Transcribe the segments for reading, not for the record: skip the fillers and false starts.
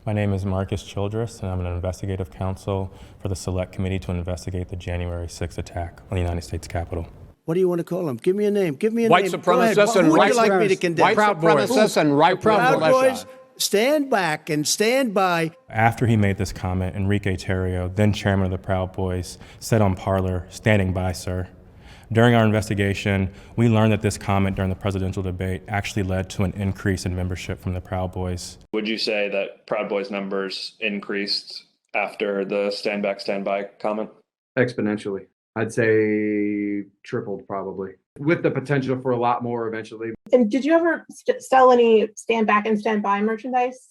My name is Marcus Childress, and I'm an investigative counsel for the Select Committee to investigate the January 6th attack on the United States Capitol. What do you want to call them? Give me a name. Give me a White name. supremacists and Who would white you like me to condemn? White supremacists and right Proud militia. Boys, stand back and stand by. After he made this comment, Enrique Tarrio, then chairman of the Proud Boys, said on Parler, "Standing by, sir." During our investigation, we learned that this comment during the presidential debate actually led to an increase in membership from the Proud Boys. Would you say that Proud Boys numbers increased after the stand back, stand by comment? Exponentially. I'd say tripled probably, with the potential for a lot more eventually. And did you ever sell any stand back and stand by merchandise?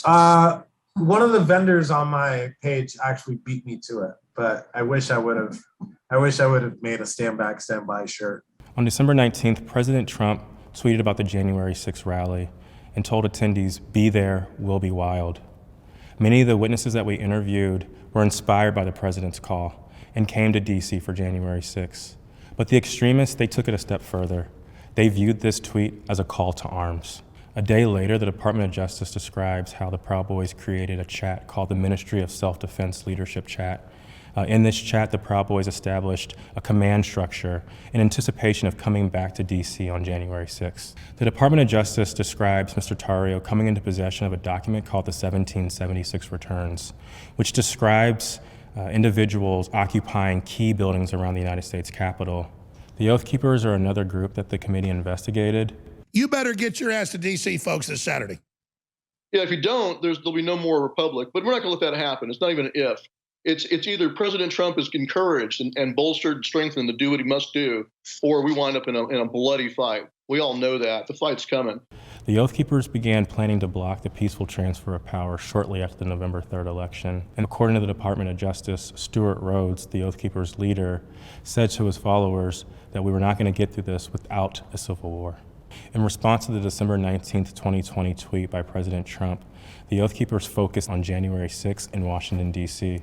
One of the vendors on my page actually beat me to it, but I wish I would have made a stand back, stand by shirt. On December 19th, President Trump tweeted about the January 6th rally and told attendees, "Be there, we'll be wild." Many of the witnesses that we interviewed were inspired by the president's call and came to DC for January 6th. But the extremists, they took it a step further. They viewed this tweet as a call to arms. A day later, the Department of Justice describes how the Proud Boys created a chat called the Ministry of Self-Defense Leadership Chat. In this chat, the Proud Boys established a command structure in anticipation of coming back to DC on January 6th. The Department of Justice describes Mr. Tarrio coming into possession of a document called the 1776 Returns, which describes individuals occupying key buildings around the United States Capitol. The Oath Keepers are another group that the committee investigated. You better get your ass to DC, folks, this Saturday. Yeah, if you don't, there'll be no more Republic. But we're not going to let that happen. It's not even an if. It's either President Trump is encouraged and bolstered and strengthened to do what he must do, or we wind up in a bloody fight. We all know that. The fight's coming. The Oath Keepers began planning to block the peaceful transfer of power shortly after the November 3rd election. And according to the Department of Justice, Stuart Rhodes, the Oath Keepers leader, said to his followers that we were not going to get through this without a civil war. In response to the December 19th, 2020 tweet by President Trump, the Oath Keepers focused on January 6th in Washington, D.C.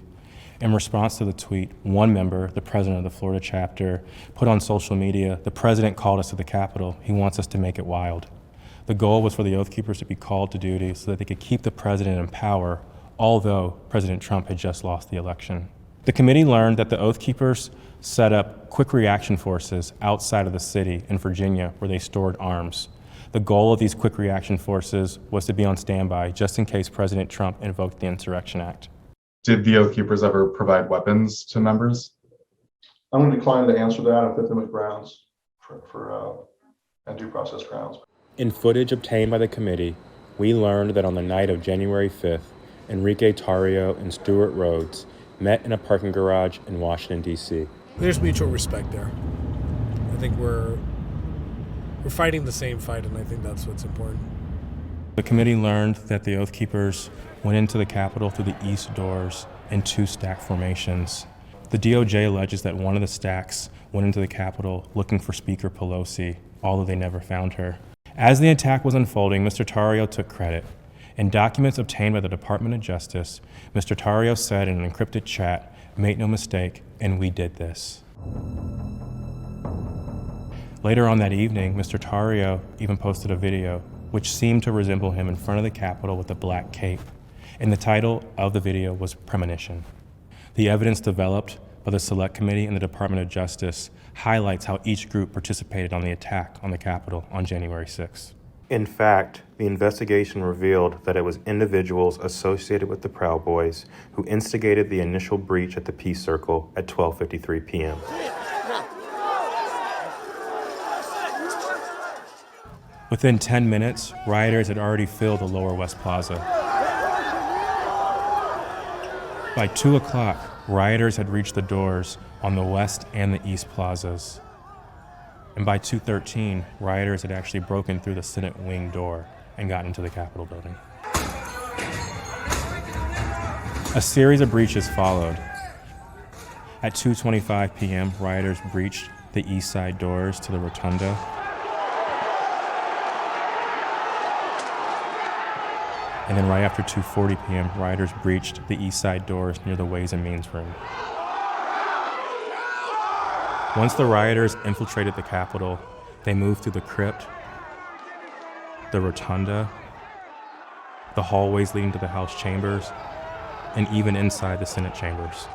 In response to the tweet, one member, the president of the Florida chapter, put on social media, "The president called us to the Capitol. He wants us to make it wild." The goal was for the Oath Keepers to be called to duty so that they could keep the president in power, although President Trump had just lost the election. The committee learned that the Oath Keepers set up quick reaction forces outside of the city in Virginia where they stored arms. The goal of these quick reaction forces was to be on standby just in case President Trump invoked the Insurrection Act. Did the Oath Keepers ever provide weapons to members? I'm going to decline to answer that on Fifth Amendment grounds and due process grounds. In footage obtained by the committee, we learned that on the night of January 5th, Enrique Tarrio and Stuart Rhodes met in a parking garage in Washington, D.C. There's mutual respect there. I think we're fighting the same fight, and I think that's what's important. The committee learned that the Oath Keepers went into the Capitol through the east doors in two stack formations. The DOJ alleges that one of the stacks went into the Capitol looking for Speaker Pelosi, although they never found her. As the attack was unfolding, Mr. Tarrio took credit. In documents obtained by the Department of Justice, Mr. Tarrio said in an encrypted chat, "Make no mistake, and we did this." Later on that evening, Mr. Tarrio even posted a video which seemed to resemble him in front of the Capitol with a black cape, and the title of the video was Premonition. The evidence developed by the Select Committee and the Department of Justice highlights how each group participated on the attack on the Capitol on January 6th. In fact, the investigation revealed that it was individuals associated with the Proud Boys who instigated the initial breach at the Peace Circle at 12:53 p.m. Within 10 minutes, rioters had already filled the Lower West Plaza. By 2 o'clock, rioters had reached the doors on the West and the East Plazas. And by 2:13, rioters had actually broken through the Senate wing door and gotten into the Capitol building. A series of breaches followed. At 2:25 p.m., rioters breached the east side doors to the Rotunda. And then right after 2:40 p.m., rioters breached the east side doors near the Ways and Means room. Once the rioters infiltrated the Capitol, they moved through the crypt, the Rotunda, the hallways leading to the House chambers, and even inside the Senate chambers.